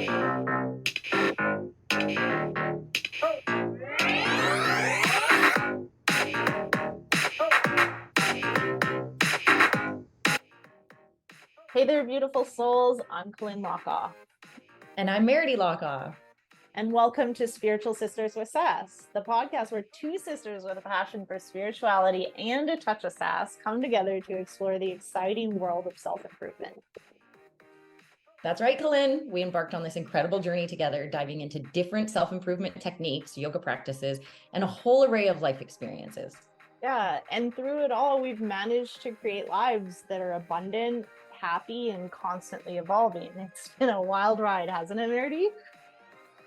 Hey there, beautiful souls. I'm Colynn Hlokoff. And I'm Meridee Hlokoff. And welcome to Spiritual Sisters of Sass, the podcast where two sisters with a passion for spirituality and a touch of sass come together to explore the exciting world of self-improvement. That's right, Colynn. We embarked on this incredible journey together, diving into different self-improvement techniques, yoga practices, and a whole array of life experiences. Yeah, and through it all, we've managed to create lives that are abundant, happy, and constantly evolving. It's been a wild ride, hasn't it, Meridee?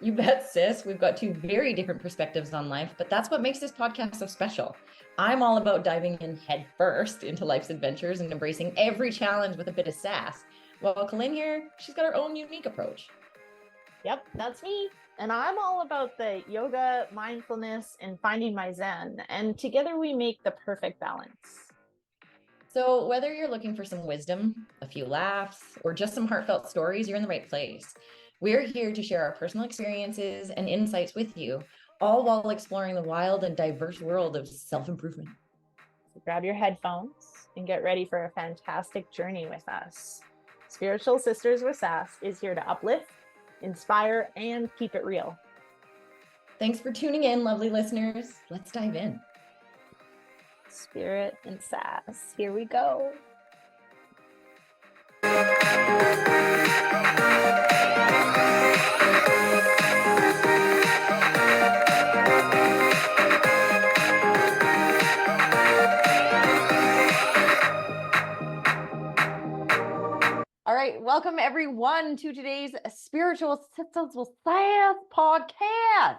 You bet, sis. We've got two very different perspectives on life, but that's what makes this podcast so special. I'm all about diving in head first into life's adventures and embracing every challenge with a bit of sass. While Colynn here, she's got her own unique approach. Yep, that's me. And I'm all about the yoga, mindfulness, and finding my zen. And together we make the perfect balance. So whether you're looking for some wisdom, a few laughs, or just some heartfelt stories, you're in the right place. We're here to share our personal experiences and insights with you, all while exploring the wild and diverse world of self-improvement. So grab your headphones and get ready for a fantastic journey with us. Spiritual Sisters with Sass is here to uplift, inspire, and keep it real. Thanks for tuning in, lovely listeners. Let's dive in. Spirit and sass. Here we go. All right, welcome everyone to today's Spiritual Sisters with Sass podcast.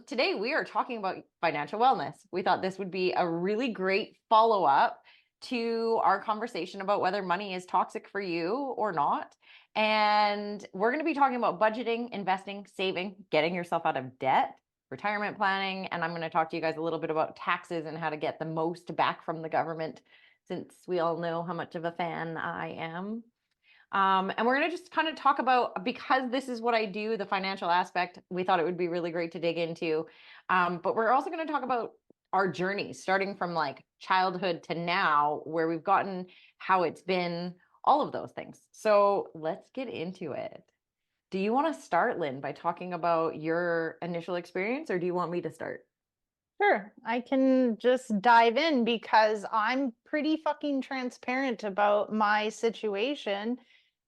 Today we are talking about financial wellness. We thought this would be a really great follow-up to our conversation about whether money is toxic for you or not. And we're going to be talking about budgeting, investing, saving, getting yourself out of debt, retirement planning, and I'm going to talk to you guys a little bit about taxes and how to get the most back from the government, since we all know how much of a fan I am. And we're going to just kind of talk about, because this is what I do, the financial aspect, we thought it would be really great to dig into. But we're also going to talk about our journey, starting from like childhood to now, where we've gotten, how it's been, all of those things. So let's get into it. Do you want to start, Lynn, by talking about your initial experience, or do you want me to start? Sure, I can just dive in because I'm pretty fucking transparent about my situation.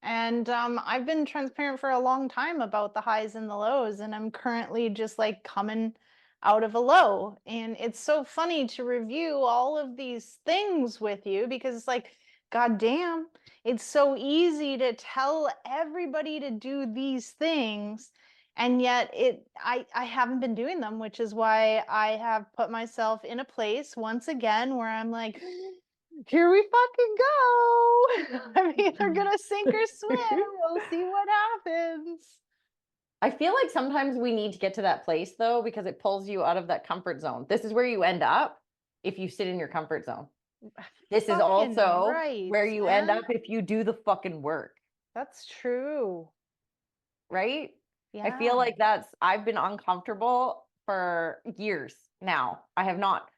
And I've been transparent for a long time about the highs and the lows, and I'm currently just like coming out of a low. And it's so funny to review all of these things with you because it's like, goddamn, it's so easy to tell everybody to do these things. And yet I haven't been doing them, which is why I have put myself in a place once again where I'm like, here we fucking go. I'm either gonna sink or swim. We'll see what happens. I feel like sometimes we need to get to that place though, because it pulls you out of that comfort zone. This is where you end up if you sit in your comfort zone. This is also where you end up if you do the fucking work. That's true. Right? Yeah. I feel like I've been uncomfortable for years now. I have not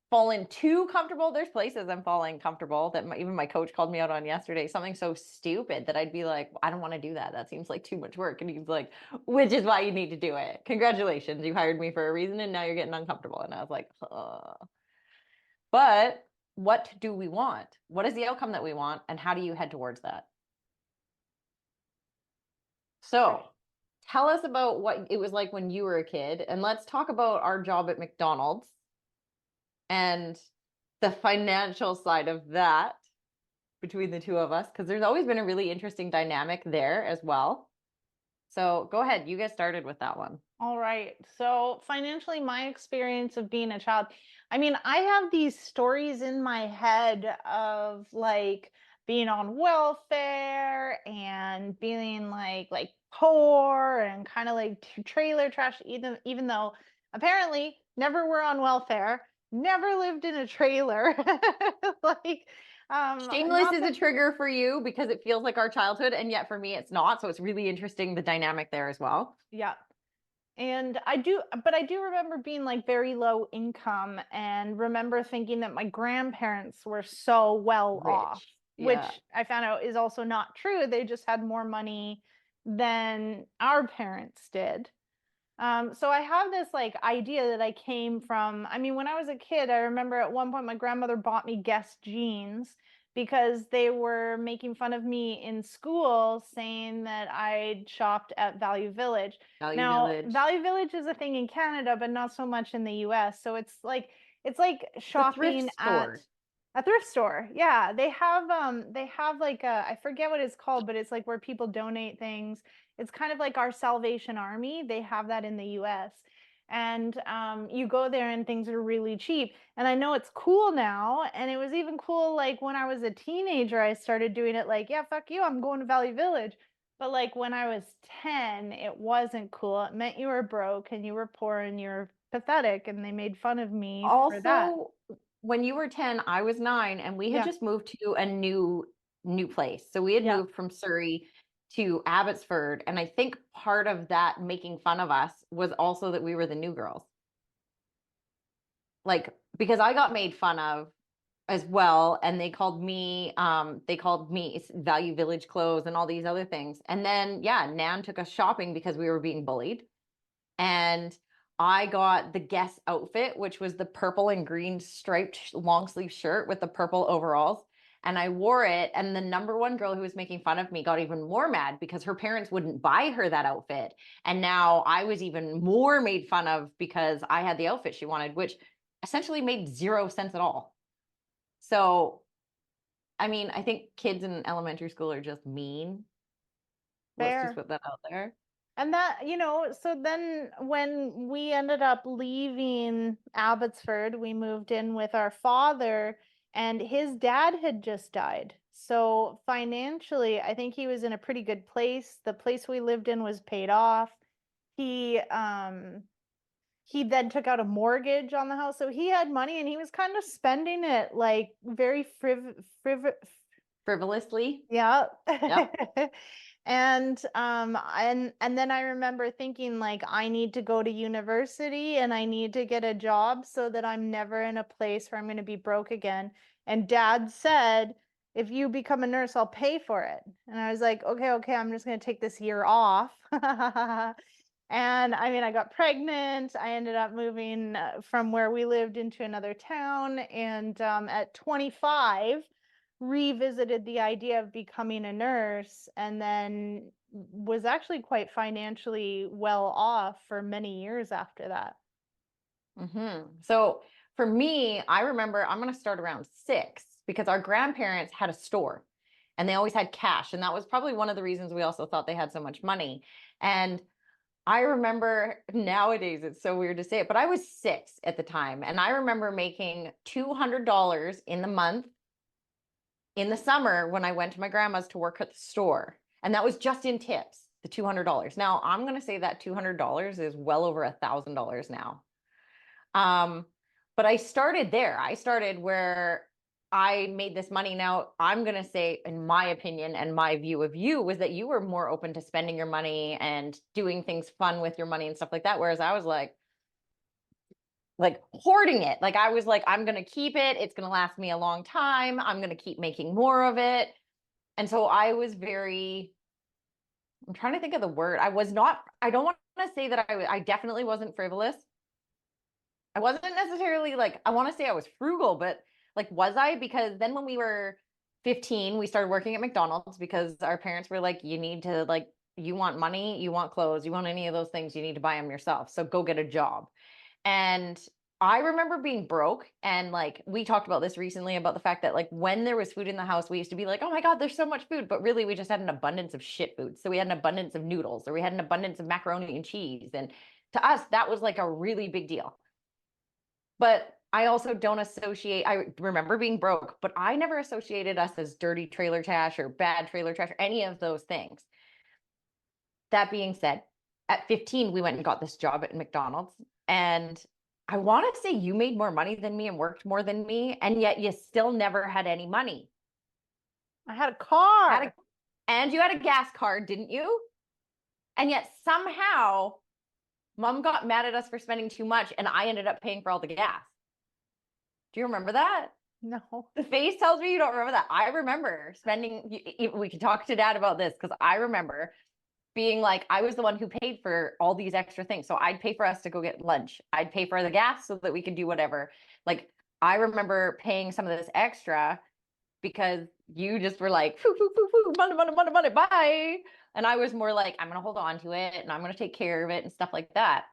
fallen too comfortable. There's places I'm falling comfortable that even my coach called me out on yesterday, something so stupid that I'd be like, I don't want to do that. That seems like too much work. And he's like, which is why you need to do it. Congratulations. You hired me for a reason and now you're getting uncomfortable. And I was like, But what do we want? What is the outcome that we want? And how do you head towards that? So tell us about what it was like when you were a kid. And let's talk about our job at McDonald's and the financial side of that between the two of us, because there's always been a really interesting dynamic there as well. So go ahead, you get started with that one. All right. So financially, my experience of being a child, I mean, I have these stories in my head of like being on welfare and being like poor and kind of like trailer trash, even though apparently never were on welfare, never lived in a trailer. Like Shameless Not is a that, trigger for you because it feels like our childhood, and yet for me it's not. So it's really interesting the dynamic there as well. yeah. And I do remember being like very low income and remember thinking that my grandparents were so well off, Rich. Yeah. which I found out is also not true. They just had more money than our parents did. So I have this like idea that I came from. I mean, when I was a kid, I remember at one point my grandmother bought me Guess jeans because they were making fun of me in school, saying that I shopped at Value Village. Value Now, Village. Value Village is a thing in Canada, but not so much in the US. So it's like It's a thrift shopping at store. a thrift store. Yeah, they have like a, I forget what it's called, but it's like where people donate things. It's kind of like our Salvation Army. They have that in the US. And you go there and things are really cheap. And I know it's cool now. And it was even cool like when I was a teenager, I started doing it like, yeah, fuck you, I'm going to Valley Village. But like when I was 10, it wasn't cool. It meant you were broke and you were poor and you were pathetic. And they made fun of me for that. Also, when you were 10, I was 9, and we had Yeah. just moved to a new place. So we had Yeah. moved from Surrey to Abbotsford, and I think part of that making fun of us was also that we were the new girls. Like, because I got made fun of as well, and they called me Value Village clothes and all these other things. And then yeah, Nan took us shopping because we were being bullied. And I got the Guess outfit, which was the purple and green striped long sleeve shirt with the purple overalls. And I wore it. And the number one girl who was making fun of me got even more mad because her parents wouldn't buy her that outfit. And now I was even more made fun of because I had the outfit she wanted, which essentially made 0 sense at all. So, I mean, I think kids in elementary school are just mean. Let's just Fair. put that out there. And that, so then when we ended up leaving Abbotsford, we moved in with our father, and his dad had just died. So financially, I think he was in a pretty good place. The place we lived in was paid off. He he then took out a mortgage on the house. So he had money and he was kind of spending it like very Frivolously. yeah. Yep. And then I remember thinking like I need to go to university and I need to get a job so that I'm never in a place where I'm going to be broke again. And dad said, if you become a nurse, I'll pay for it. And I was like, okay, I'm just going to take this year off. And I mean, I got pregnant. I ended up moving from where we lived into another town. And at 25, revisited the idea of becoming a nurse and then was actually quite financially well off for many years after that. So for me, I remember I'm going to start around 6 because our grandparents had a store and they always had cash. And that was probably one of the reasons we also thought they had so much money. And I remember nowadays, it's so weird to say it, but I was 6 at the time. And I remember making $200 in the month in the summer when I went to my grandma's to work at the store. And that was just in tips, the $200. Now I'm going to say that $200 is well over $1,000 now. But I started there. I started where I made this money. Now I'm going to say, in my opinion and my view of you, was that you were more open to spending your money and doing things fun with your money and stuff like that. Whereas I was like hoarding it. Like I was like, I'm going to keep it. It's going to last me a long time. I'm going to keep making more of it. And so I was I'm trying to think of the word. I don't want to say that I definitely wasn't frivolous. I wasn't necessarily like, I want to say I was frugal, but like, was I? Because then when we were 15, we started working at McDonald's because our parents were like, you need to like, you want money, you want clothes, you want any of those things, you need to buy them yourself. So go get a job. And I remember being broke. And like, we talked about this recently about the fact that like when there was food in the house, we used to be like, oh my God, there's so much food. But really, we just had an abundance of shit food. So we had an abundance of noodles or we had an abundance of macaroni and cheese. And to us, that was like a really big deal. But I also don't associate, I remember being broke, but I never associated us as dirty trailer trash or bad trailer trash or any of those things. That being said, at 15, we went and got this job at McDonald's. And I want to say you made more money than me and worked more than me. And yet you still never had any money. I had a car. And you had a gas card, didn't you? And yet somehow mom got mad at us for spending too much and I ended up paying for all the gas. Do you remember that? No. The face tells me you don't remember that. I remember spending, we can talk to dad about this because I remember being like, I was the one who paid for all these extra things. So I'd pay for us to go get lunch. I'd pay for the gas so that we could do whatever. Like, I remember paying some of this extra because you just were like, foo, foo, foo, foo, money, money, money, money, bye. And I was more like, I'm going to hold on to it and I'm going to take care of it and stuff like that.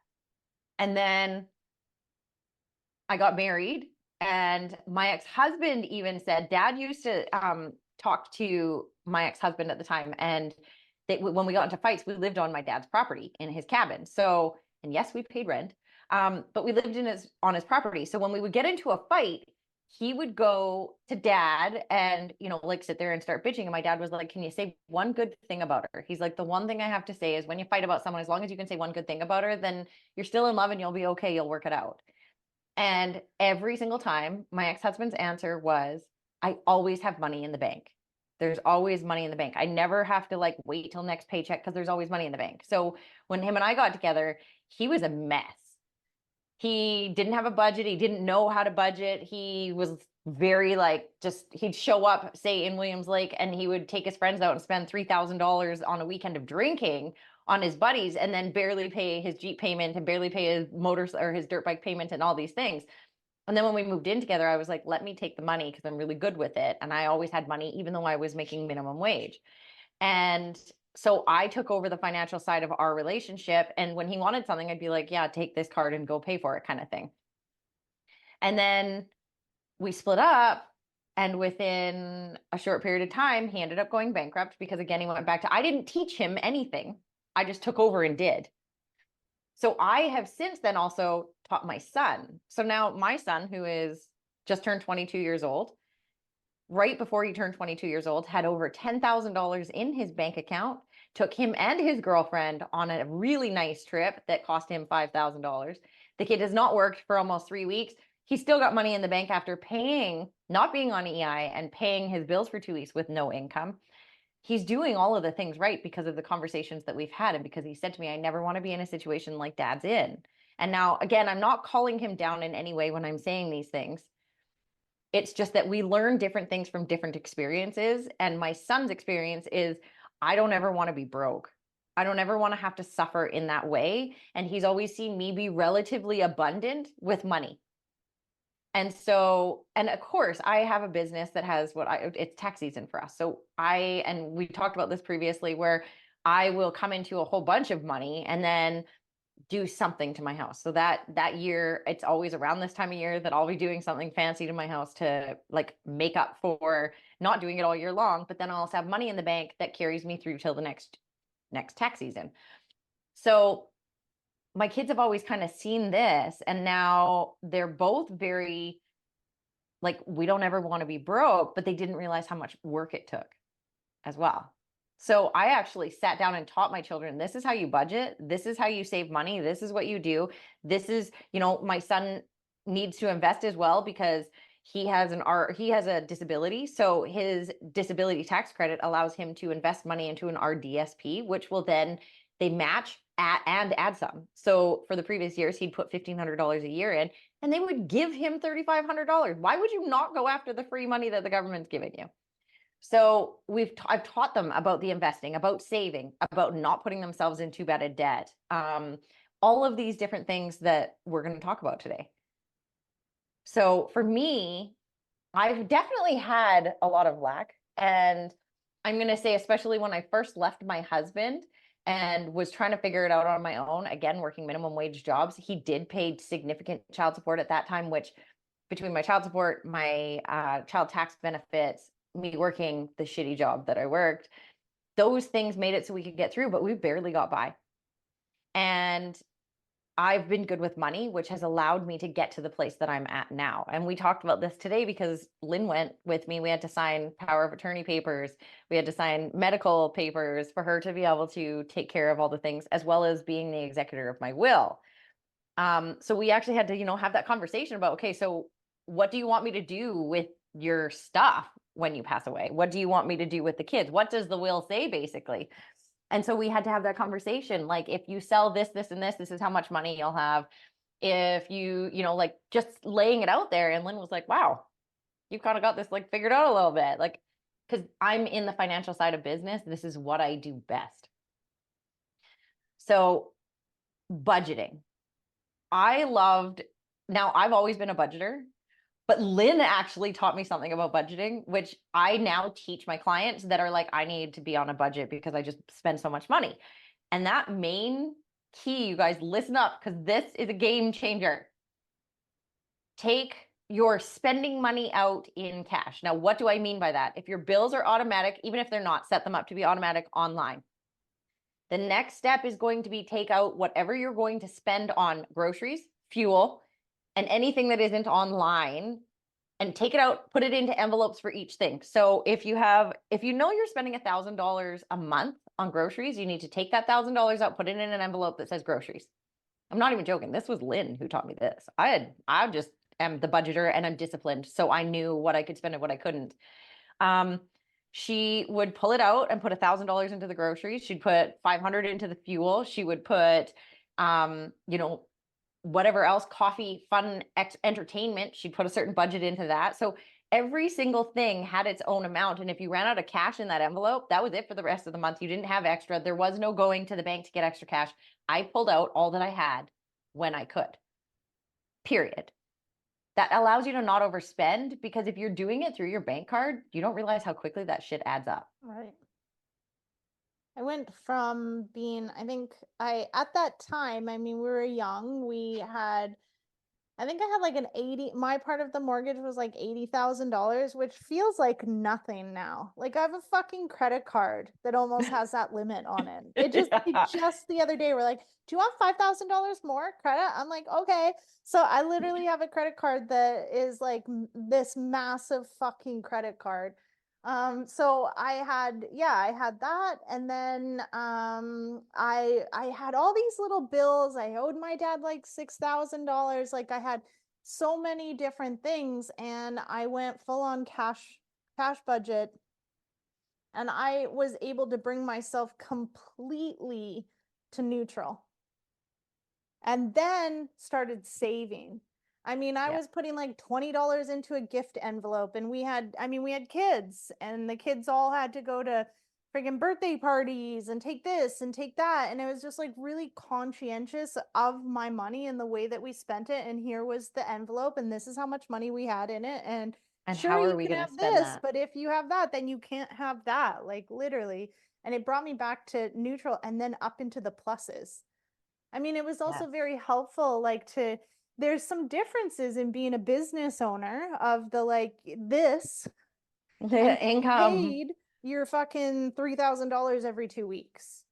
And then I got married, and my ex-husband even said, Dad used to talk to my ex-husband at the time, and when we got into fights, we lived on my dad's property in his cabin. So, and yes, we paid rent, but we lived on his property. So when we would get into a fight, he would go to dad and, like sit there and start bitching. And my dad was like, can you say one good thing about her? He's like, the one thing I have to say is when you fight about someone, as long as you can say one good thing about her, then you're still in love and you'll be okay. You'll work it out. And every single time, my ex-husband's answer was, I always have money in the bank. There's always money in the bank. I never have to like wait till next paycheck because there's always money in the bank. So when him and I got together, he was a mess. He didn't have a budget. He didn't know how to budget. He was very like, he'd show up, say in Williams Lake, and he would take his friends out and spend $3,000 on a weekend of drinking on his buddies and then barely pay his Jeep payment and barely pay his motor or his dirt bike payment and all these things. And then when we moved in together, I was like, let me take the money because I'm really good with it. And I always had money, even though I was making minimum wage. And so I took over the financial side of our relationship. And when he wanted something, I'd be like, yeah, take this card and go pay for it kind of thing. And then we split up. And within a short period of time, he ended up going bankrupt because, again, he went back to, I didn't teach him anything. I just took over and did. So I have since then also taught my son. So now my son, who is just turned 22 years old, right before he turned 22 years old, had over $10,000 in his bank account, took him and his girlfriend on a really nice trip that cost him $5,000. The kid has not worked for almost 3 weeks. He still got money in the bank after not being on EI and paying his bills for 2 weeks with no income. He's doing all of the things right because of the conversations that we've had. And because he said to me, I never want to be in a situation like dad's in. And now, again, I'm not calling him down in any way when I'm saying these things. It's just that we learn different things from different experiences. And my son's experience is, I don't ever want to be broke. I don't ever want to have to suffer in that way. And he's always seen me be relatively abundant with money. And so, and of course, I have a business that has it's tax season for us. So and we talked about this previously, where I will come into a whole bunch of money and then do something to my house. So that year, it's always around this time of year that I'll be doing something fancy to my house to like make up for not doing it all year long. But then I'll also have money in the bank that carries me through till the next tax season. So my kids have always kind of seen this, and now they're both very like, we don't ever want to be broke, but they didn't realize how much work it took as well. So I actually sat down and taught my children, this is how you budget. This is how you save money. This is what you do. This is, my son needs to invest as well because he has a disability. So his disability tax credit allows him to invest money into an RDSP, which will then they match and add some. So for the previous years, he'd put $1,500 a year in, and they would give him $3,500. Why would you not go after the free money that the government's giving you? So I've taught them about the investing, about saving, about not putting themselves in too bad a debt. All of these different things that we're going to talk about today. So for me, I've definitely had a lot of lack. And I'm going to say, especially when I first left my husband and was trying to figure it out on my own, again, working minimum wage jobs, he did pay significant child support at that time, which between my child support, my child tax benefits, me working the shitty job that I worked, those things made it so we could get through, but we barely got by. And I've been good with money, which has allowed me to get to the place that I'm at now. And we talked about this today because Lynn went with me. We had to sign power of attorney papers. We had to sign medical papers for her to be able to take care of all the things, as well as being the executor of my will. So we actually had to, have that conversation about, okay, so what do you want me to do with your stuff when you pass away? What do you want me to do with the kids? What does the will say, basically? And so we had to have that conversation. Like, if you sell this, this, and this is how much money you'll have. If you, like, just laying it out there. And Lynn was like, wow, you've kind of got this like figured out a little bit. Like, because I'm in the financial side of business. This is what I do best. So budgeting. Now I've always been a budgeter, but Lynn actually taught me something about budgeting, which I now teach my clients that are like, I need to be on a budget because I just spend so much money. And that main key, you guys listen up, because this is a game changer. Take your spending money out in cash. Now, what do I mean by that? If your bills are automatic, even if they're not, set them up to be automatic online. The next step is going to be take out whatever you're going to spend on groceries, fuel, and anything that isn't online, and take it out, put it into envelopes for each thing. So if you know you're spending $1,000 a month on groceries, you need to take that $1,000 out, put it in an envelope that says groceries. I'm not even joking. This was Lynn who taught me this. I just am the budgeter, and I'm disciplined. So I knew what I could spend and what I couldn't. She would pull it out and put $1,000 into the groceries. She'd put 500 into the fuel. She would put, whatever else, coffee, fun, entertainment. She'd put a certain budget into that. So every single thing had its own amount. And if you ran out of cash in that envelope, that was it for the rest of the month. You didn't have extra. There was no going to the bank to get extra cash. I pulled out all that I had when I could, period. That allows you to not overspend, because if you're doing it through your bank card, you don't realize how quickly that shit adds up. Right. I went from being, at that time, we were young. I think I had like my part of the mortgage was like $80,000, which feels like nothing now. Like, I have a fucking credit card that almost has that limit on it. Just the other day, we're like, do you want $5,000 more credit? I'm like, okay. So I literally have a credit card that is like this massive fucking credit card. So I had that. And then, I had all these little bills. I owed my dad like $6,000. Like, I had so many different things, and I went full on cash budget, and I was able to bring myself completely to neutral, and then started saving. I was putting like $20 into a gift envelope, and we had kids, and the kids all had to go to friggin' birthday parties and take this and take that. And it was just like really conscientious of my money and the way that we spent it. And here was the envelope, and this is how much money we had in it. And sure, how are you we can going to have spend this, that? but if you have that, then you can't have that, like literally. And it brought me back to neutral, and then up into the pluses. It was also very helpful, like, there's some differences in being a business owner of the like this and income. paid your fucking $3,000 every 2 weeks.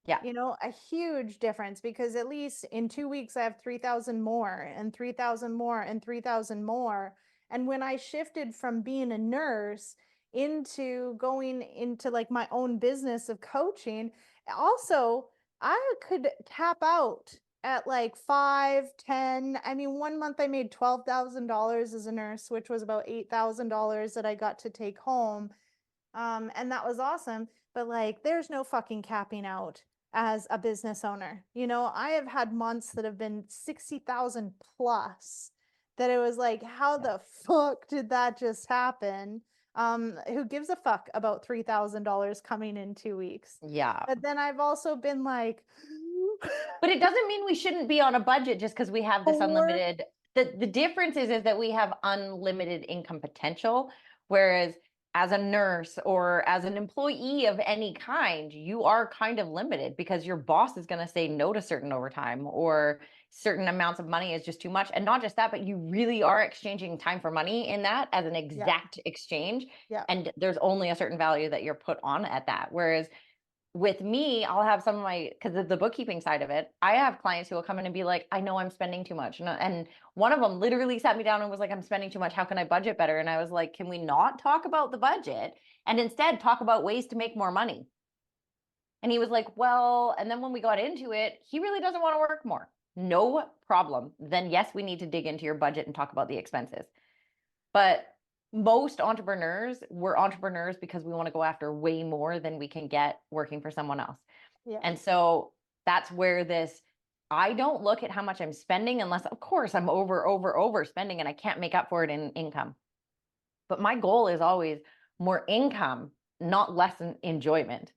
Yeah. A huge difference, because at least in 2 weeks I have 3,000 more and 3,000 more and 3,000 more. And when I shifted from being a nurse into going into like my own business of coaching, also I could tap out at like 5, 10. One month I made $12,000 as a nurse, which was about $8,000 that I got to take home. And that was awesome. But like, there's no fucking capping out as a business owner. I have had months that have been 60,000 plus, that it was like, how the fuck did that just happen? Who gives a fuck about $3,000 coming in 2 weeks? Yeah. But then I've also been like, but it doesn't mean we shouldn't be on a budget just because we have this unlimited. The difference is that we have unlimited income potential, whereas as a nurse or as an employee of any kind, you are kind of limited because your boss is going to say no to certain overtime, or certain amounts of money is just too much. And not just that, but you really are exchanging time for money in that as an exact exchange. Yeah. And there's only a certain value that you're put on at that. Whereas with me, I'll have some of my, because of the bookkeeping side of it, I have clients who will come in and be like, I know I'm spending too much. And one of them literally sat me down and was like, I'm spending too much. How can I budget better? And I was like, can we not talk about the budget and instead talk about ways to make more money? And he was like, well, and then when we got into it, he really doesn't want to work more. No problem. Then yes, we need to dig into your budget and talk about the expenses. But most entrepreneurs, we're entrepreneurs because we want to go after way more than we can get working for someone else. Yeah. And so that's where this, I don't look at how much I'm spending unless, of course, I'm over spending and I can't make up for it in income. But my goal is always more income, not less enjoyment.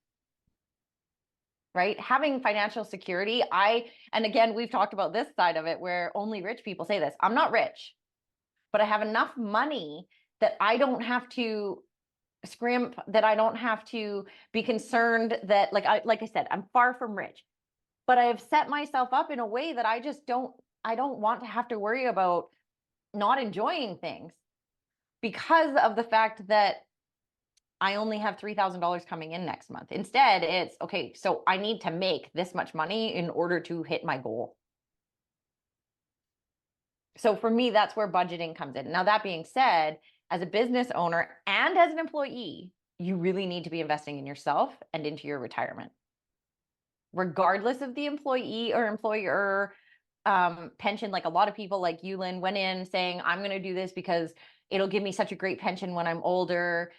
Right? Having financial security, and again, we've talked about this side of it where only rich people say this. I'm not rich, but I have enough money that I don't have to scrimp, that I don't have to be concerned that, like I said, I'm far from rich, but I have set myself up in a way that I don't want to have to worry about not enjoying things because of the fact that I only have $3,000 coming in next month. Instead, it's okay, so I need to make this much money in order to hit my goal. So for me, that's where budgeting comes in. Now, that being said, as a business owner and as an employee, you really need to be investing in yourself and into your retirement. Regardless of the employee or employer pension, like a lot of people like you, Lynn, went in saying, I'm going to do this because it'll give me such a great pension when I'm older.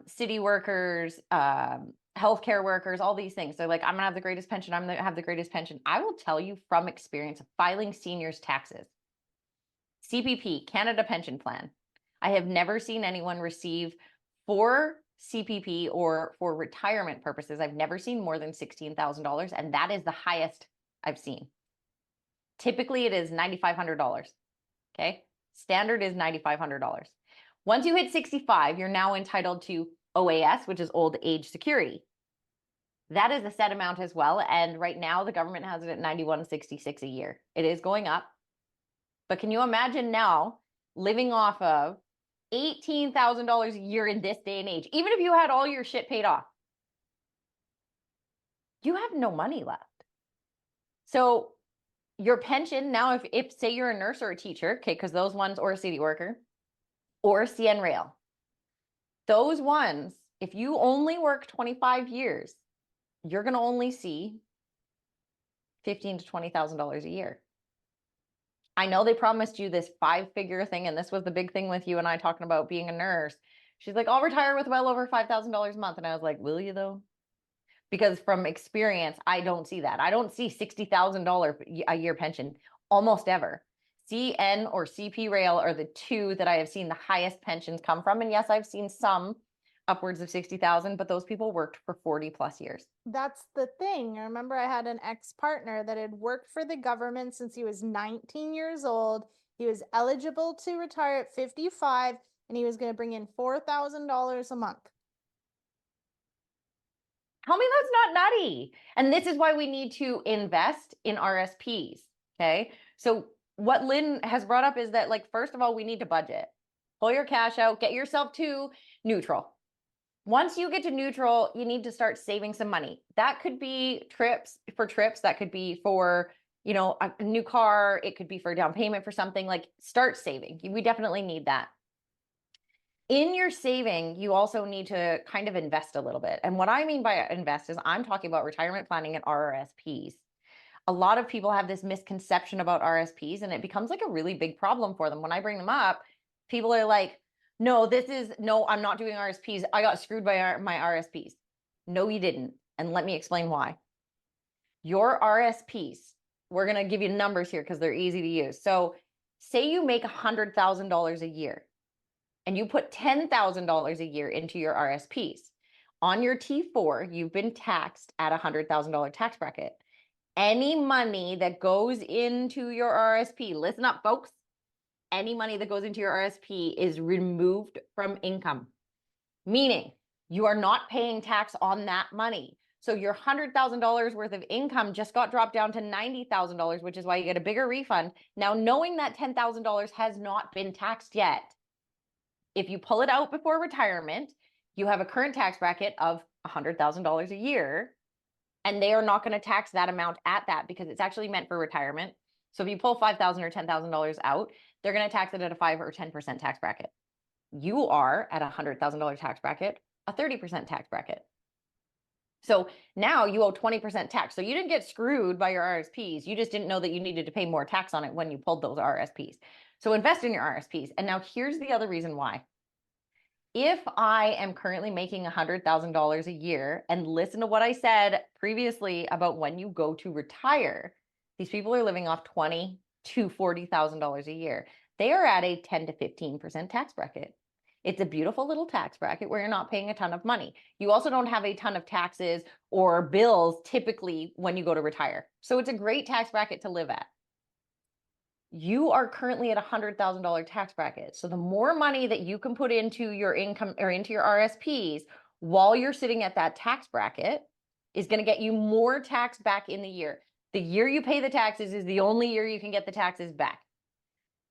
City workers, healthcare workers, all these things. They're like, I'm going to have the greatest pension. I'm going to have the greatest pension. I will tell you from experience of filing seniors' taxes, CPP, Canada Pension Plan. I have never seen anyone receive for CPP or for retirement purposes. I've never seen more than $16,000, and that is the highest I've seen. Typically, it is $9,500. Okay, standard is $9,500. Once you hit 65, you're now entitled to OAS, which is old age security. That is a set amount as well, and right now the government has it at $91.66 a year. It is going up. But can you imagine now living off of $18,000 a year in this day and age? Even if you had all your shit paid off, you have no money left. So your pension now, if say you're a nurse or a teacher, okay, because those ones, or a city worker, or CN Rail, those ones, if you only work 25 years, you're going to only see $15,000 to $20,000 a year. I know they promised you this 5-figure thing, and this was the big thing with you and I talking about being a nurse. She's like, I'll retire with well over $5,000 a month. And I was like, will you though? Because from experience, I don't see that. I don't see $60,000 a year pension almost ever. CN or CP Rail are the two that I have seen the highest pensions come from. And yes, I've seen some upwards of 60,000, but those people worked for 40 plus years. That's the thing. I remember I had an ex-partner that had worked for the government since he was 19 years old. He was eligible to retire at 55, and he was going to bring in $4,000 a month. Tell me that's not nutty. And this is why we need to invest in RSPs. Okay. So what Lynn has brought up is that, like, first of all, we need to budget. Pull your cash out, get yourself to neutral. Once you get to neutral, you need to start saving some money. That could be trips, that could be for, you know, a new car. It could be for a down payment for something. Like, start saving. We definitely need that. In your saving, you also need to kind of invest a little bit. And what I mean by invest is I'm talking about retirement planning and RRSPs. A lot of people have this misconception about RSPs, and it becomes like a really big problem for them. When I bring them up, people are like, no, I'm not doing RSPs. I got screwed by my RSPs. No, you didn't. And let me explain why. Your RSPs, we're going to give you numbers here because they're easy to use. So say you make $100,000 a year and you put $10,000 a year into your RSPs. On your T4, you've been taxed at $100,000 tax bracket. Any money that goes into your RSP, listen up, folks. Any money that goes into your RSP is removed from income, meaning you are not paying tax on that money. So your $100,000 worth of income just got dropped down to $90,000, which is why you get a bigger refund. Now, knowing that $10,000 has not been taxed yet, if you pull it out before retirement, you have a current tax bracket of $100,000 a year, and they are not going to tax that amount at that because it's actually meant for retirement. So if you pull $5,000 or $10,000 out, they're going to tax it at a 5 or 10% tax bracket. You are at a $100,000 tax bracket, a 30% tax bracket. So now you owe 20% tax. So you didn't get screwed by your RSPs. You just didn't know that you needed to pay more tax on it when you pulled those RSPs. So invest in your RSPs. And now here's the other reason why. if I am currently making $100,000 a year, and listen to what I said previously about when you go to retire, these people are living off $20,000 to $40,000 a year. They are at a 10 to 15% tax bracket. It's a beautiful little tax bracket where you're not paying a ton of money. You also don't have a ton of taxes or bills typically when you go to retire. So it's a great tax bracket to live at. You are currently at a $100,000 tax bracket. So the more money that you can put into your income or into your RSPs while you're sitting at that tax bracket is going to get you more tax back in the year. The year you pay the taxes is the only year you can get the taxes back.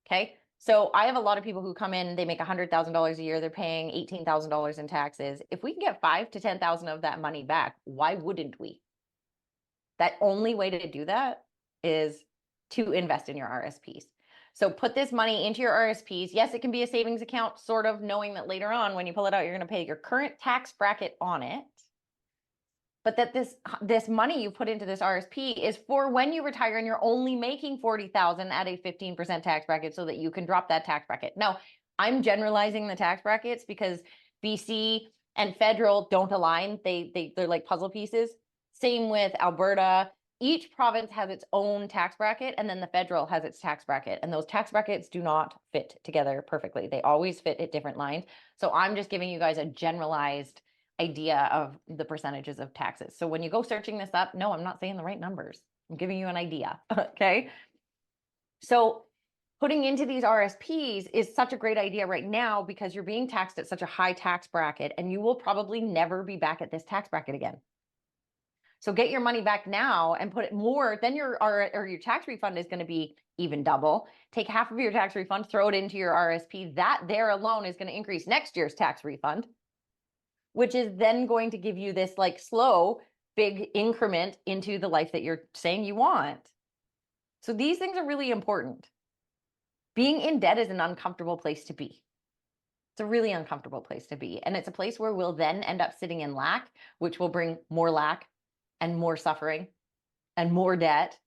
Okay. So I have a lot of people who come in, they make $100,000 a year, they're paying $18,000 in taxes. If we can get 5 to 10,000 of that money back, why wouldn't we? That only way to do that is to invest in your RSPs. So put this money into your RSPs. Yes, it can be a savings account, sort of knowing that later on when you pull it out, you're going to pay your current tax bracket on it. But that this money you put into this RSP is for when you retire and you're only making 40,000 at a 15% tax bracket so that you can drop that tax bracket. Now, I'm generalizing the tax brackets because BC and federal don't align. They're like puzzle pieces. Same with Alberta. Each province has its own tax bracket, and then the federal has its tax bracket. And those tax brackets do not fit together perfectly. They always fit at different lines. So I'm just giving you guys a generalized idea of the percentages of taxes. So when you go searching this up, no, I'm not saying the right numbers. I'm giving you an idea. Okay. So putting into these RSPs is such a great idea right now because you're being taxed at such a high tax bracket and you will probably never be back at this tax bracket again. So get your money back now and put it more, then your tax refund is going to be even double. Take half of your tax refund, throw it into your RSP. That there alone is going to increase next year's tax refund, which is then going to give you this like slow, big increment into the life that you're saying you want. So these things are really important. Being in debt is an uncomfortable place to be. It's a really uncomfortable place to be. And it's a place where we'll then end up sitting in lack, which will bring more lack and more suffering and more debt.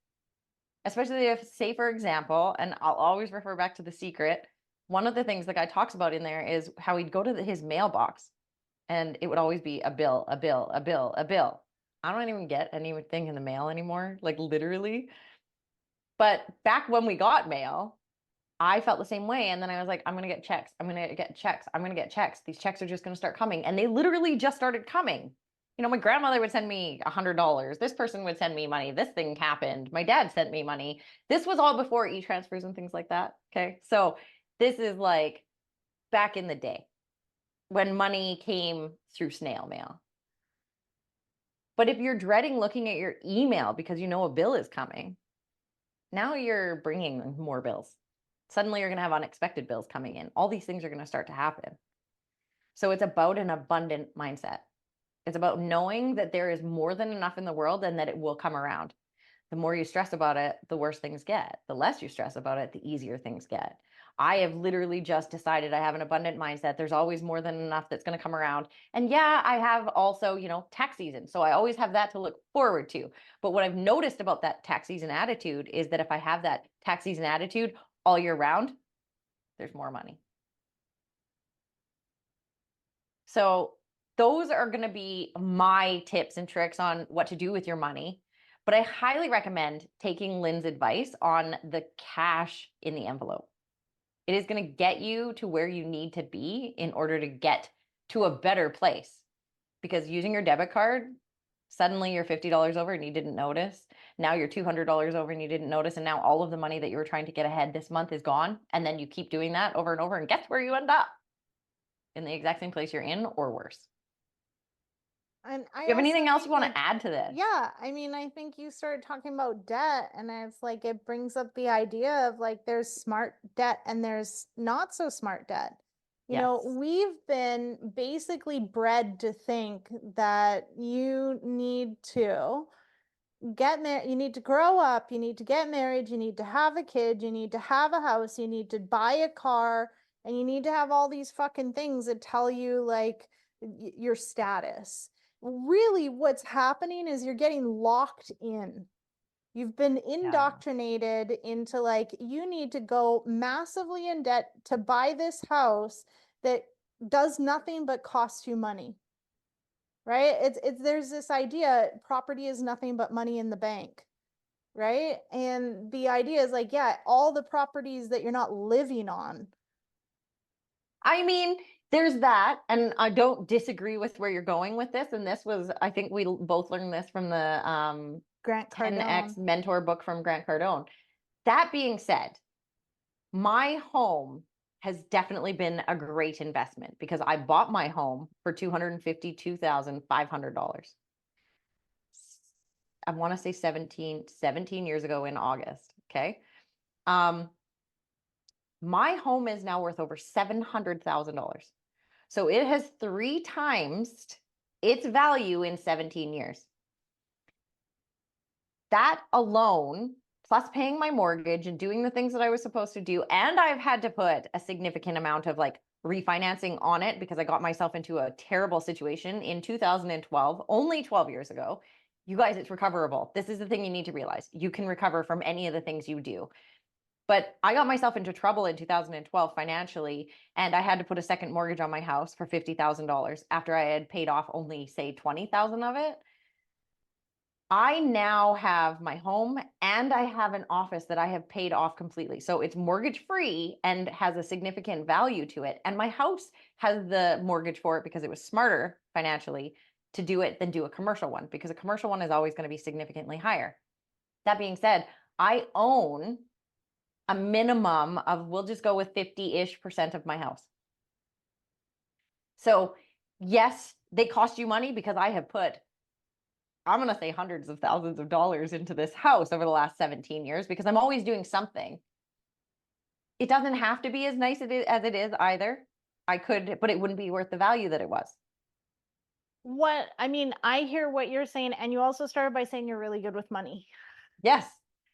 Especially if, say, for example, and I'll always refer back to The Secret, one of the things the guy talks about in there is how he'd go to his mailbox and it would always be a bill, a bill, a bill, a bill. I don't even get anything in the mail anymore, like literally. But back when we got mail, I felt the same way. And then I was like, I'm going to get checks. I'm going to get checks. I'm going to get checks. These checks are just going to start coming. And they literally just started coming. You know, my grandmother would send me $100. This person would send me money. This thing happened. My dad sent me money. This was all before e-transfers and things like that. Okay. So this is like back in the day when money came through snail mail. But if you're dreading looking at your email because you know a bill is coming, now you're bringing more bills. Suddenly you're going to have unexpected bills coming in. All these things are going to start to happen. So it's about an abundant mindset. It's about knowing that there is more than enough in the world and that it will come around. The more you stress about it, the worse things get. The less you stress about it, the easier things get. I have literally just decided I have an abundant mindset. There's always more than enough that's going to come around. And yeah, I have also, tax season. So I always have that to look forward to. But what I've noticed about that tax season attitude is that if I have that tax season attitude all year round, there's more money. So those are going to be my tips and tricks on what to do with your money. But I highly recommend taking Lynn's advice on the cash in the envelope. It is going to get you to where you need to be in order to get to a better place. Because using your debit card, suddenly you're $50 over and you didn't notice. Now you're $200 over and you didn't notice. And now all of the money that you were trying to get ahead this month is gone. And then you keep doing that over and over. And guess where you end up? In the exact same place you're in or worse. And Do you have anything else you want to add to this? Yeah, I mean, I think you started talking about debt, and it's like it brings up the idea of like there's smart debt and there's not so smart debt. You know, we've been basically bred to think that you need to get married, you need to grow up, you need to get married, you need to have a kid, you need to have a house, you need to buy a car, and you need to have all these fucking things that tell you like your status. Really, what's happening is you're getting locked in. You've been indoctrinated into like, you need to go massively in debt to buy this house that does nothing but cost you money, right? There's this idea property is nothing but money in the bank, right? And the idea is like, yeah, all the properties that you're not living on. I mean, there's that, and I don't disagree with where you're going with this. And this was, I think we both learned this from the Grant 10X Cardone. mentor book from Grant Cardone. That being said, my home has definitely been a great investment because I bought my home for $252,500. I want to say 17 years ago in August. Okay. My home is now worth over $700,000. So it has 3 times its value in 17 years. That alone, plus paying my mortgage and doing the things that I was supposed to do, and I've had to put a significant amount of like refinancing on it because I got myself into a terrible situation in 2012, only 12 years ago. You guys, it's recoverable. This is the thing you need to realize. You can recover from any of the things you do. But I got myself into trouble in 2012 financially, and I had to put a second mortgage on my house for $50,000 after I had paid off only, say, 20,000 of it. I now have my home and I have an office that I have paid off completely. So it's mortgage free and has a significant value to it. And my house has the mortgage for it because it was smarter financially to do it than do a commercial one, because a commercial one is always going to be significantly higher. That being said, I own a minimum of, we'll just go with 50-ish% of my house. So yes, they cost you money because I have put, I'm going to say hundreds of thousands of dollars into this house over the last 17 years because I'm always doing something. It doesn't have to be as nice as it is either. I could, but it wouldn't be worth the value that it was. I mean, I hear what you're saying, and you also started by saying you're really good with money. Yes.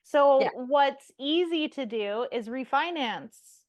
So Yeah. what's easy to do is refinance,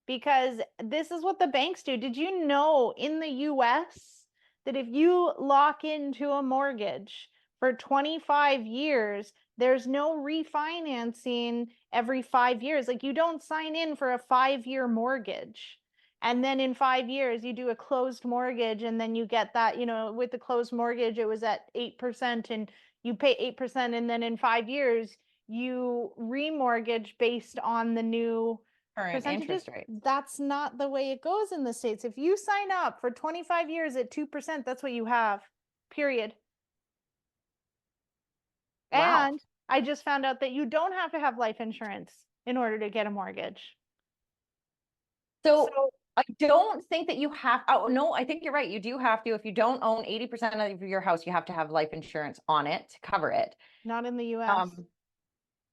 because this is what the banks do. Did you know in the US that if you lock into a mortgage for 25 years, there's no refinancing every 5 years? Like, you don't sign in for a 5-year mortgage. And then in 5 years, you do a closed mortgage, and then you get that, with the closed mortgage, it was at 8%, and you pay 8%. And then in 5 years, you remortgage based on the new Current percentages. interest rate. That's not the way it goes in the States. If you sign up for 25 years at 2%, that's what you have, period. Wow. And I just found out that you don't have to have life insurance in order to get a mortgage. So I don't think that you have, oh no, I think you're right. You do have to, if you don't own 80% of your house, you have to have life insurance on it to cover it. Not in the US.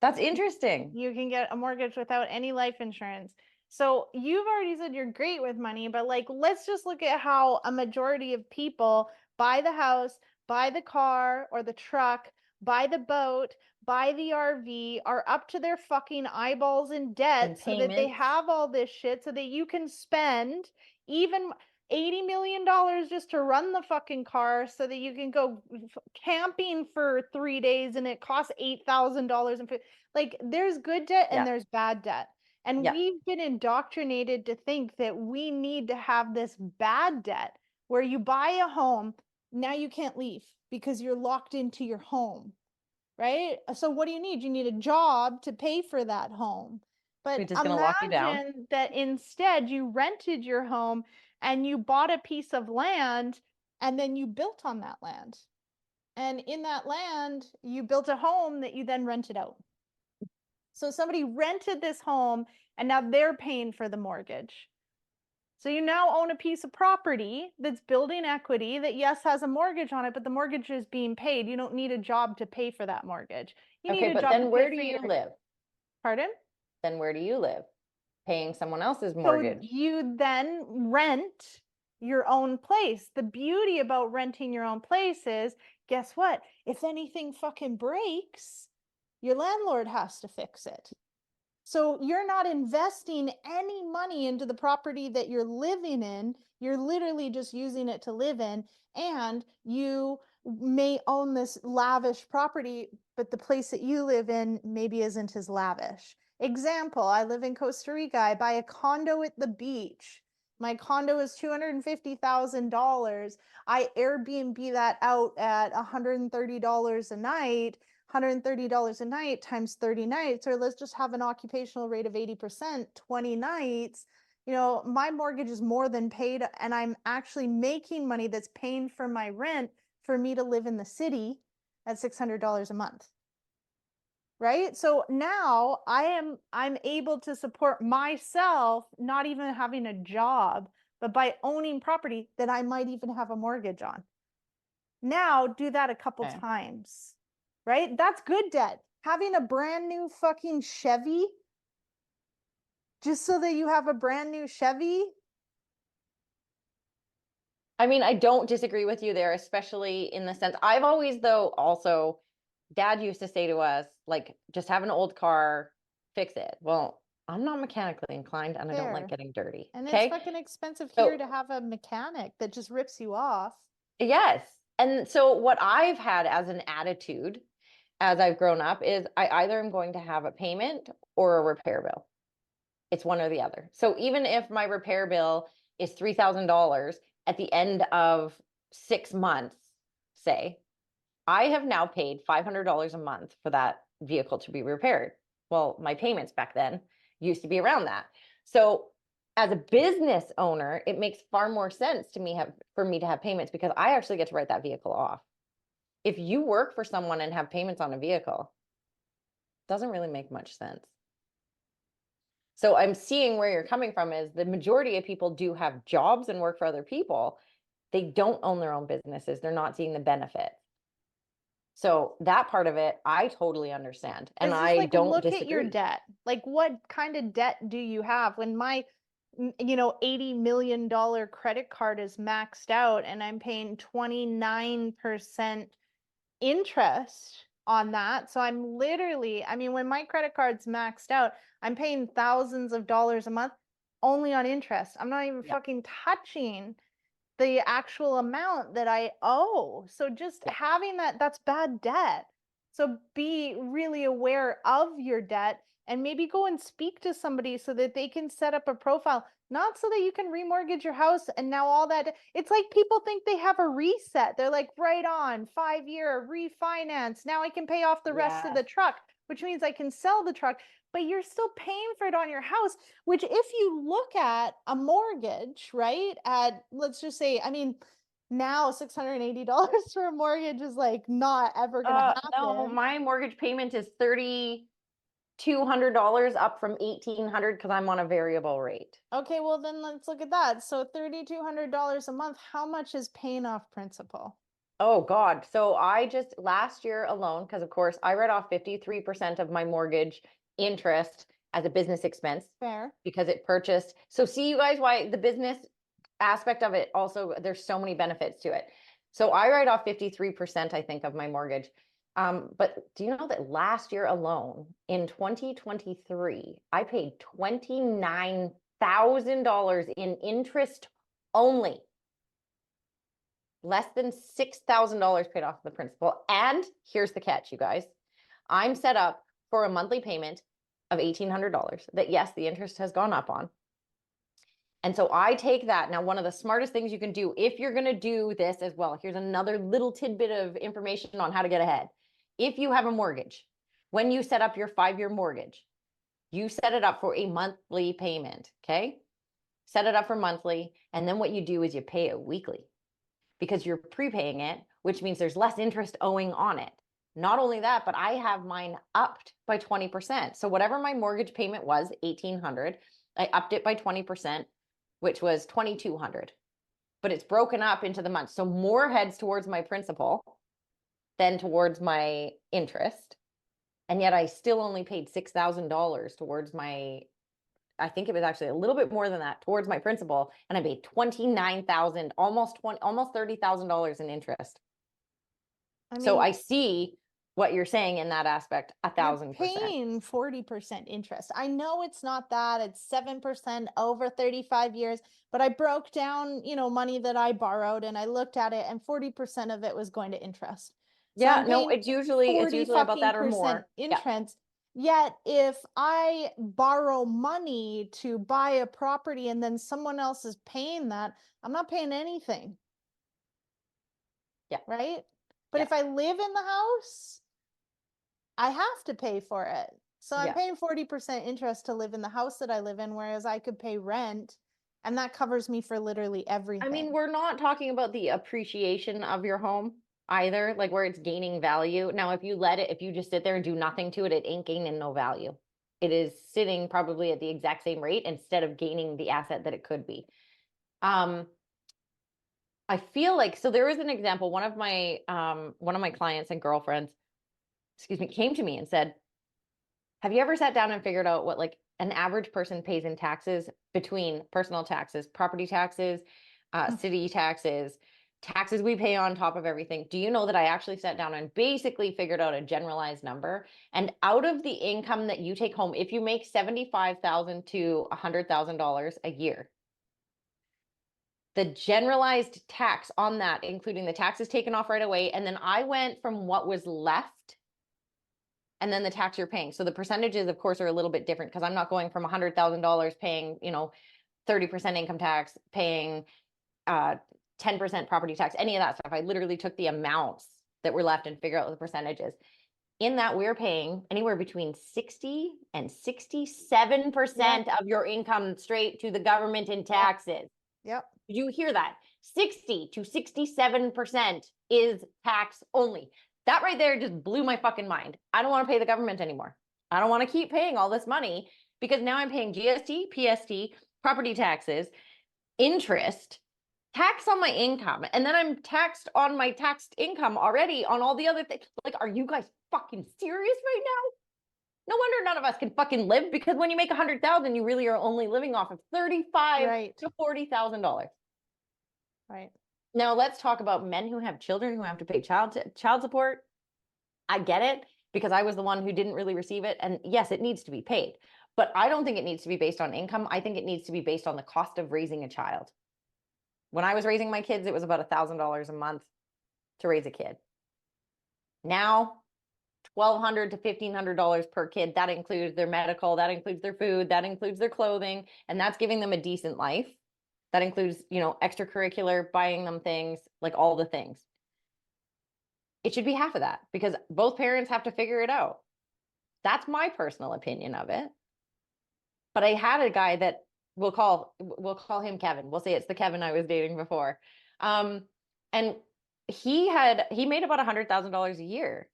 That's interesting. You can get a mortgage without any life insurance. So you've already said you're great with money, but like, let's just look at how a majority of people buy the house, buy the car or the truck, buy the boat, buy the RV, are up to their fucking eyeballs in debt so that they have all this shit so that you can spend even $80 million just to run the fucking car so that you can go camping for 3 days and it costs $8,000 and like, there's good debt and there's bad debt. And we've been indoctrinated to think that we need to have this bad debt where you buy a home, now you can't leave because you're locked into your home, right? So what do you need? You need a job to pay for that home. But Which is going to lock you down. imagine that instead you rented your home and you bought a piece of land and then you built on that land. And in that land, you built a home that you then rented out. So somebody rented this home and now they're paying for the mortgage. So you now own a piece of property that's building equity that, yes, has a mortgage on it, but the mortgage is being paid. You don't need a job to pay for that mortgage. You need Okay, a but job then to where pay do for you your... live? Pardon? Then where do you live? Paying someone else's mortgage. So you then rent your own place. The beauty about renting your own place is, guess what? If anything fucking breaks, your landlord has to fix it. So you're not investing any money into the property that you're living in. You're literally just using it to live in. And you may own this lavish property, but the place that you live in maybe isn't as lavish. Example, I live in Costa Rica. I buy a condo at the beach. My condo is $250,000. I Airbnb that out at $130 a night. $130 a night times 30 nights, or let's just have an occupational rate of 80%, 20 nights. My mortgage is more than paid, and I'm actually making money that's paying for my rent for me to live in the city at $600 a month. Right? So now I'm able to support myself, not even having a job, but by owning property that I might even have a mortgage on. Now do that a couple Okay. times. Right? That's good debt. Having a brand new fucking Chevy just so that you have a brand new Chevy. I mean, I don't disagree with you there, especially in the sense I've always, though, also, Dad used to say to us, like, just have an old car, fix it. Well, I'm not mechanically inclined and I don't like Fair. getting dirty. And it's Okay. fucking expensive So, here to have a mechanic that just rips you off. yes. And so, what I've had as an attitude as I've grown up is I either am going to have a payment or a repair bill. It's one or the other. So, even if my repair bill is $3,000 at the end of 6 months, say, I have now paid $500 a month for that vehicle to be repaired. Well, my payments back then used to be around that. So as a business owner, it makes far more sense to me for me to have payments because I actually get to write that vehicle off. If you work for someone and have payments on a vehicle, it doesn't really make much sense. So I'm seeing where you're coming from is the majority of people do have jobs and work for other people. They don't own their own businesses. They're not seeing the benefit. So that part of it, I totally understand. And It's just I like, don't look at your disagree. debt. Like, what kind of debt do you have? When my, $80 million credit card is maxed out and I'm paying 29% interest on that. So I'm literally, when my credit card's maxed out, I'm paying thousands of dollars a month only on interest. I'm not even Yeah. fucking touching the actual amount that I owe. So just Yeah. having that's bad debt. So be really aware of your debt and maybe go and speak to somebody so that they can set up a profile, not so that you can remortgage your house and now all that. It's like people think they have a reset. They're like, right on, 5-year refinance. Now I can pay off the rest of the Yes. truck, which means I can sell the truck, but you're still paying for it on your house, which if you look at a mortgage, right, at, let's just say, now $680 for a mortgage is like not ever going to No, happen. my mortgage payment is $3,200 up from $1,800 because I'm on a variable rate. Okay, well then let's look at that. So $3,200 a month, how much is paying off principal? Oh God. So I just last year alone, because of course I write off 53% of my mortgage interest as a business expense Fair. because it purchased. So see you guys why the business aspect of it also, there's so many benefits to it. So I write off 53%, I think, of my mortgage. But do you know that last year alone in 2023, I paid $29,000 in interest only. Less than $6,000 paid off the principal. And here's the catch, you guys. I'm set up for a monthly payment of $1,800 that, yes, the interest has gone up on. And so I take that. Now, one of the smartest things you can do if you're going to do this as well, here's another little tidbit of information on how to get ahead. If you have a mortgage, when you set up your 5-year mortgage, you set it up for a monthly payment, okay? Set it up for monthly. And then what you do is you pay it weekly because you're prepaying it, which means there's less interest owing on it. Not only that, but I have mine upped by 20%. So whatever my mortgage payment was, $1,800, I upped it by 20%, which was $2,200. But it's broken up into the months. So more heads towards my principal than towards my interest. And yet I still only paid $6,000 towards my, I think it was actually a little bit more than that towards my principal, and I paid 29,000, almost $30,000 in interest. So I see what you're saying in that aspect, 1,000%. Paying 40% interest. I know it's not that, it's 7% over 35 years, but I broke down, money that I borrowed and I looked at it and 40% of it was going to interest. So Yeah, I'm no, paying it's usually 40 about that or fucking more. percent interest. Yet if I borrow money to buy a property and then someone else is paying that, I'm not paying anything. Yeah. Right? But Yeah. if I live in the house, I have to pay for it. So I'm Yeah. paying 40% interest to live in the house that I live in, whereas I could pay rent and that covers me for literally I mean, everything. we're not talking about the appreciation of your home either, like where it's gaining value. Now, if you just sit there and do nothing to it, it ain't gaining no value. It is sitting probably at the exact same rate instead of gaining the asset that it could be. Um, I feel like, so there was an example, one of my clients and girlfriends, excuse me, came to me and said, have you ever sat down and figured out what like an average person pays in taxes between personal taxes, property taxes, city taxes, taxes we pay on top of everything? Do you know that I actually sat down and basically figured out a generalized number? And out of the income that you take home, if you make $75,000 to $100,000 a year, the generalized tax on that, including the taxes taken off right away, and then I went from what was left and then the tax you're paying. So the percentages, of course, are a little bit different because I'm not going from $100,000 paying, 30% income tax, paying 10% property tax, any of that stuff. I literally took the amounts that were left and figure out the percentages. In that, we're paying anywhere between 60 and 67% of your income straight to the government in taxes. Yep. Did you hear that? 60 to 67% is tax only. That right there just blew my fucking mind. I don't want to pay the government anymore. I don't want to keep paying all this money because now I'm paying GST, PST, property taxes, interest, tax on my income, and then I'm taxed on my taxed income already on all the other things. Like, are you guys fucking serious right now? No wonder none of us can fucking live because when you make 100,000, you really are only living off of 35 Right. to $40,000. Right. Now let's talk about men who have children who have to pay child support. I get it because I was the one who didn't really receive it. And yes, it needs to be paid, but I don't think it needs to be based on income. I think it needs to be based on the cost of raising a child. When I was raising my kids, it was about $1,000 a month to raise a kid. Now, $1,200 to $1,500 per kid. That includes their medical, that includes their food, that includes their clothing, and that's giving them a decent life. That includes, extracurricular, buying them things, like all the things. It should be half of that because both parents have to figure it out. That's my personal opinion of it. But I had a guy that we'll call him Kevin. We'll say it's the Kevin I was dating before. And he made about $100,000 a year,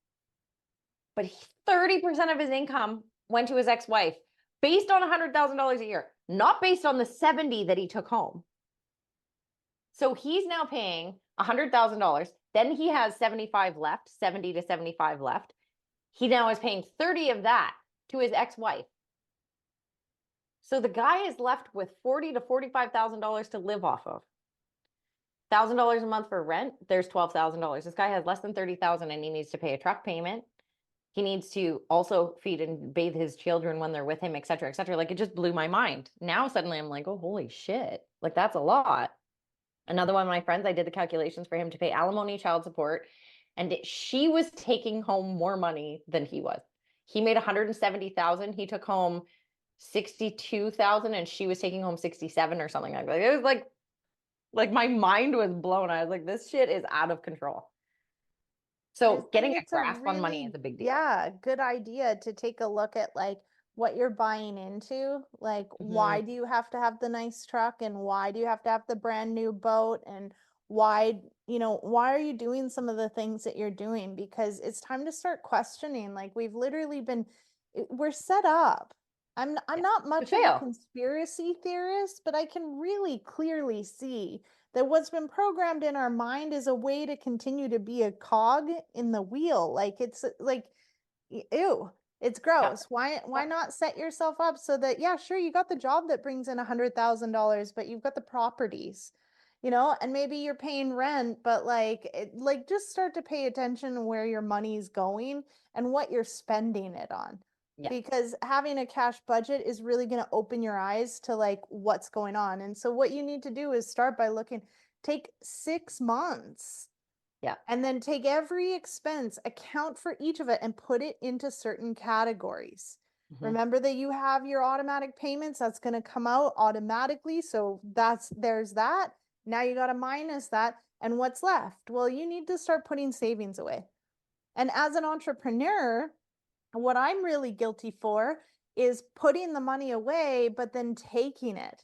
but 30% of his income went to his ex-wife based on $100,000 a year, not based on the 70 that he took home. So he's now paying $100,000. Then he has 75 left, 70 to 75 left. He now is paying 30 of that to his ex-wife. So the guy is left with $40,000 to $45,000 to live off of. $1,000 a month for rent, there's $12,000. This guy has less than 30,000 and he needs to pay a truck payment. He needs to also feed and bathe his children when they're with him, et cetera, et cetera. Like, it just blew my mind. Now suddenly I'm like, oh, holy shit. Like, that's a lot. Another one of my friends, I did the calculations for him to pay alimony, child support, and she was taking home more money than he was. He made 170,000. He took home 62,000 and she was taking home 67 or something like that. It was like my mind was blown. I was like, this shit is out of control. I So think getting a it's a grasp on money really, is a big deal. yeah, good idea to take a look at like what you're buying into. Like, why Mhm. do you have to have the nice truck and why do you have to have the brand new boat and why are you doing some of the things that you're doing? Because it's time to start questioning. Like, we're set up. I'm Yeah. not To much of a fail. conspiracy theorist, but I can really clearly see that what's been programmed in our mind is a way to continue to be a cog in the wheel. Like, it's like, ew, it's Yep. gross. Why Yep. not set yourself up so that, yeah, sure, you got the job that brings in $100,000, but you've got the properties, and maybe you're paying rent, but like just start to pay attention to where your money's going and what you're spending it on. Yeah. Because having a cash budget is really going to open your eyes to like what's going on. And so what you need to do is start by take 6 months Yeah. And then take every expense, account for each of it, and put it into certain categories. Mm-hmm. Remember that you have your automatic payments that's going to come out automatically. So there's that. Now you got to minus that. And what's left? Well, you need to start putting savings away. And as an entrepreneur, what I'm really guilty for is putting the money away, but then taking it.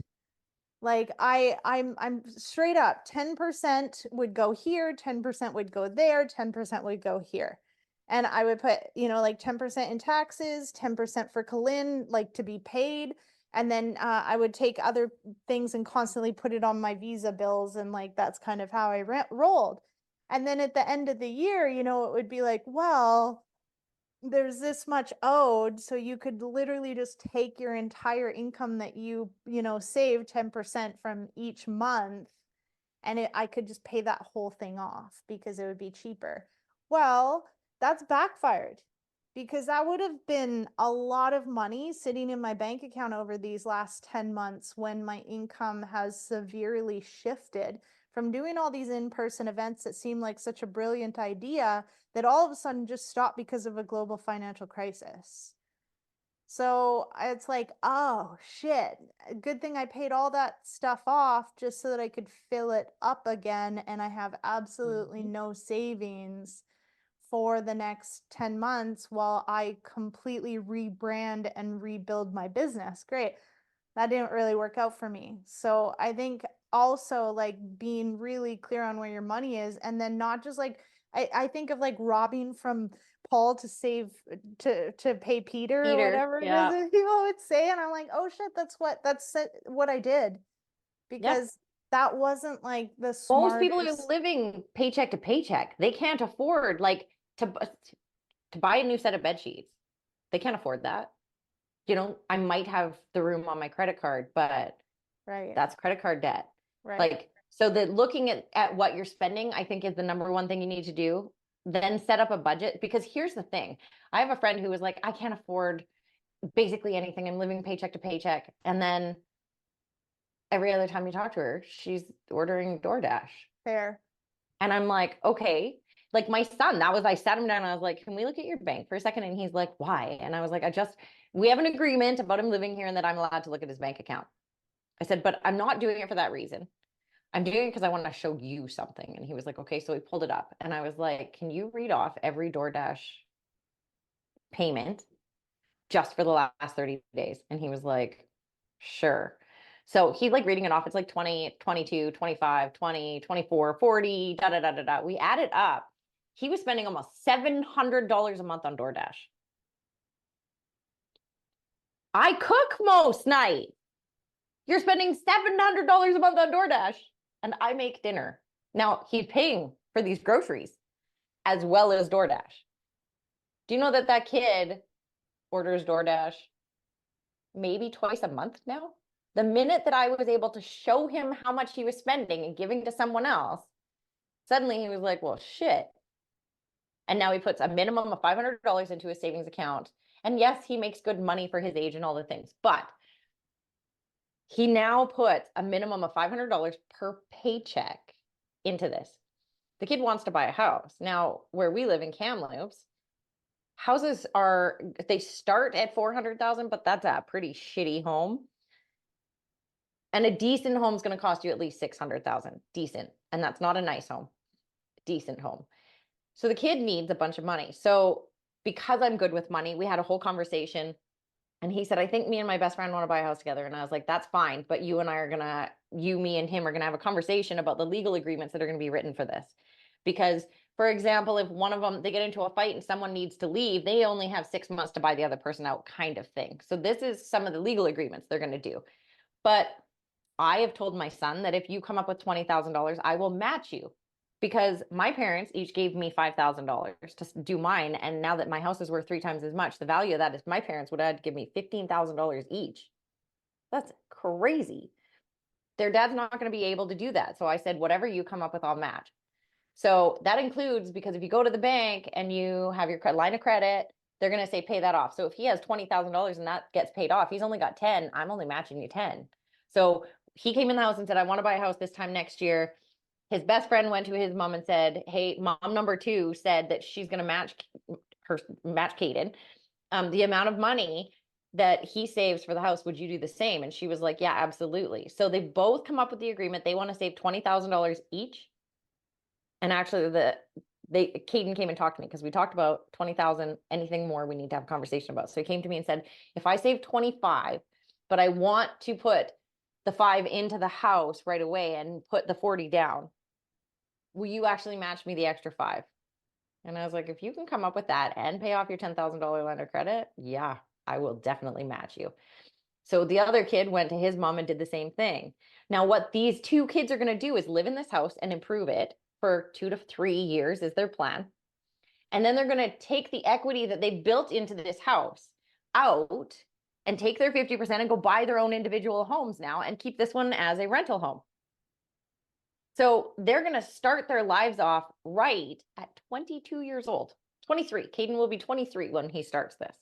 Like I'm straight up 10% would go here, 10% would go there, 10% would go here. And I would put, like 10% in taxes, 10% for Colynn, like to be paid. And then I would take other things and constantly put it on my Visa bills. And like, that's kind of how I rolled. And then at the end of the year, it would be like, well, there's this much owed, so you could literally just take your entire income that you save 10% from each month, and I could just pay that whole thing off because it would be cheaper. Well, that's backfired, because that would have been a lot of money sitting in my bank account over these last 10 months when my income has severely shifted from doing all these in-person events that seem like such a brilliant idea that all of a sudden just stopped because of a global financial crisis. So it's like, oh shit, good thing I paid all that stuff off just so that I could fill it up again, and I have absolutely no savings for the next 10 months while I completely rebrand and rebuild my business. Great. That didn't really work out for me. So I think also like being really clear on where your money is, and then not just like, I think of like robbing from Paul to save to pay Peter, or whatever it is that people would say. And I'm like, oh shit, that's what I did, because that wasn't like the Most people are smartest. living paycheck to paycheck. They can't afford like to buy a new set of bed sheets. They can't afford that. I might have the room on my credit card, but Right. that's credit card debt. Right. Like, so that looking at what you're spending, I think is the number one thing you need to do. Then set up a budget, because here's the thing. I have a friend who was like, I can't afford basically anything. I'm living paycheck to paycheck. And then every other time you talk to her, she's ordering DoorDash. Fair. And I'm like, okay. Like my son, I sat him down and I was like, can we look at your bank for a second? And he's like, why? And I was like, we have an agreement about him living here and that I'm allowed to look at his bank account. I said, but I'm not doing it for that reason. I'm doing it because I want to show you something. And he was like, okay. So he pulled it up. And I was like, can you read off every DoorDash payment just for the last 30 days? And he was like, sure. So he's like reading it off. It's like 20, 22, 25, 20, 24, 40, da, da, da, da, da. We add it up. He was spending almost $700 a month on DoorDash. I cook most nights. You're spending $700 a month on DoorDash, and I make dinner. Now he's paying for these groceries as well as DoorDash. Do you know that kid orders DoorDash maybe twice a month now? The minute that I was able to show him how much he was spending and giving to someone else, suddenly he was like, well, shit. And now he puts a minimum of $500 into his savings account. And yes, he makes good money for his age and all the things, but he now puts a minimum of $500 per paycheck into this. The kid wants to buy a house. Now, where we live in Kamloops, houses they start at 400,000, but that's a pretty shitty home. And a decent home is going to cost you at least 600,000. Decent. And that's not a nice home. Decent home. So the kid needs a bunch of money. So because I'm good with money, we had a whole conversation. And he said, I think me and my best friend want to buy a house together. And I was like, that's fine. But you and I are going to, me and him are going to have a conversation about the legal agreements that are going to be written for this. Because, for example, if one of them, they get into a fight and someone needs to leave, they only have 6 months to buy the other person out, kind of thing. So this is some of the legal agreements they're going to do. But I have told my son that if you come up with $20,000, I will match you. Because my parents each gave me $5,000 to do mine. And now that my house is worth 3 times as much, the value of that is my parents would have to give me $15,000 each. That's crazy. Their dad's not going to be able to do that. So I said, whatever you come up with, I'll match. So that includes, because if you go to the bank and you have your line of credit, they're going to say, pay that off. So if he has $20,000 and that gets paid off, he's only got 10, I'm only matching you 10. So he came in the house and said, I want to buy a house this time next year. his best friend went to his mom and said, hey, mom number 2 said that she's going to match Caden. The amount of money that he saves for the house, would you do the same? And she was like, yeah, absolutely. So they both come up with the agreement. They want to save $20,000 each. And actually Caden came and talked to me because we talked about 20,000, anything more we need to have a conversation about. So he came to me and said, if I save 25, but I want to put the 5 into the house right away and put the 40 down, will you actually match me the extra 5? And I was like, if you can come up with that and pay off your $10,000 line of credit, yeah, I will definitely match you. So the other kid went to his mom and did the same thing. Now, what these 2 kids are going to do is live in this house and improve it for 2 to 3 years is their plan. And then they're going to take the equity that they built into this house out and take their 50% and go buy their own individual homes now and keep this one as a rental home. So they're going to start their lives off right at 22 years old. 23. Caden will be 23 when he starts this.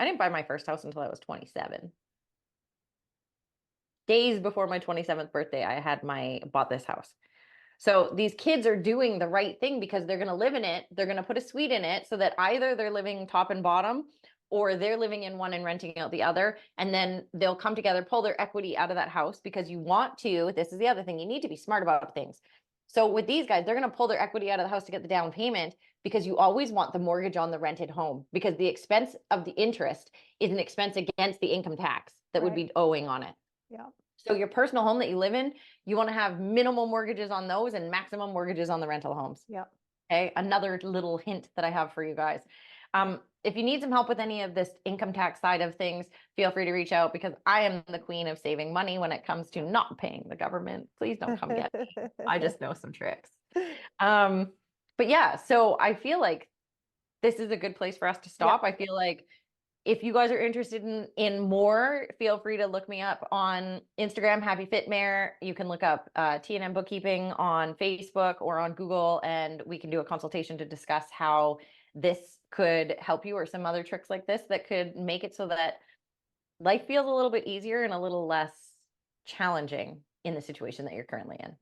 I didn't buy my first house until I was 27. Days before my 27th birthday, I bought this house. So these kids are doing the right thing because they're going to live in it. They're going to put a suite in it so that either they're living top and bottom or they're living in one and renting out the other. And then they'll come together, pull their equity out of that house because you want to, this is the other thing, you need to be smart about things. So with these guys, they're going to pull their equity out of the house to get the down payment because you always want the mortgage on the rented home because the expense of the interest is an expense against the income tax that would be owing on it. Yeah. So your personal home that you live in, you want to have minimal mortgages on those and maximum mortgages on the rental homes. Yeah. Okay. Another little hint that I have for you guys. If you need some help with any of this income tax side of things, feel free to reach out because I am the queen of saving money when it comes to not paying the government. Please don't come get me. I just know some tricks. But yeah, so I feel like this is a good place for us to stop. I feel like if you guys are interested in more, feel free to look me up on Instagram, Happy Fit Mare. You can look up T&M Bookkeeping on Facebook or on Google, and we can do a consultation to discuss how this could help you or some other tricks like this that could make it so that life feels a little bit easier and a little less challenging in the situation that you're currently in.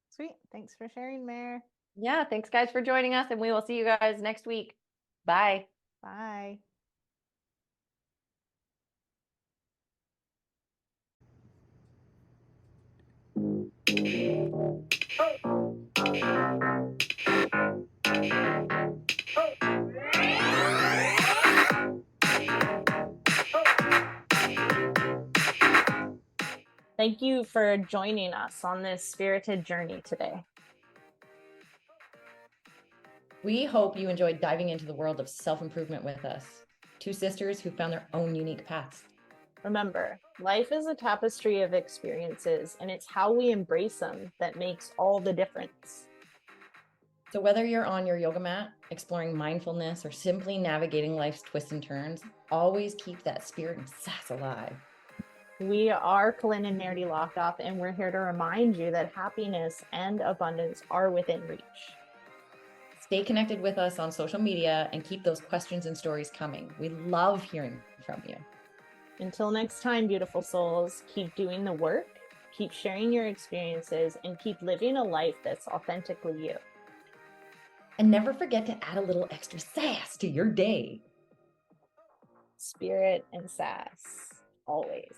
Sweet. Thanks for sharing, Mare. Yeah, thanks guys for joining us, and we will see you guys next week. Bye. Bye. Thank you for joining us on this spirited journey today. We hope you enjoyed diving into the world of self-improvement with us. 2 sisters who found their own unique paths. Remember, life is a tapestry of experiences, and it's how we embrace them that makes all the difference. So whether you're on your yoga mat, exploring mindfulness, or simply navigating life's twists and turns, always keep that spirit and sass alive. We are Colynn and Meridee Hlokoff, and we're here to remind you that happiness and abundance are within reach. Stay connected with us on social media and keep those questions and stories coming. We love hearing from you. Until next time, beautiful souls, keep doing the work, keep sharing your experiences, and keep living a life that's authentically you. And never forget to add a little extra sass to your day. Spirit and sass, always.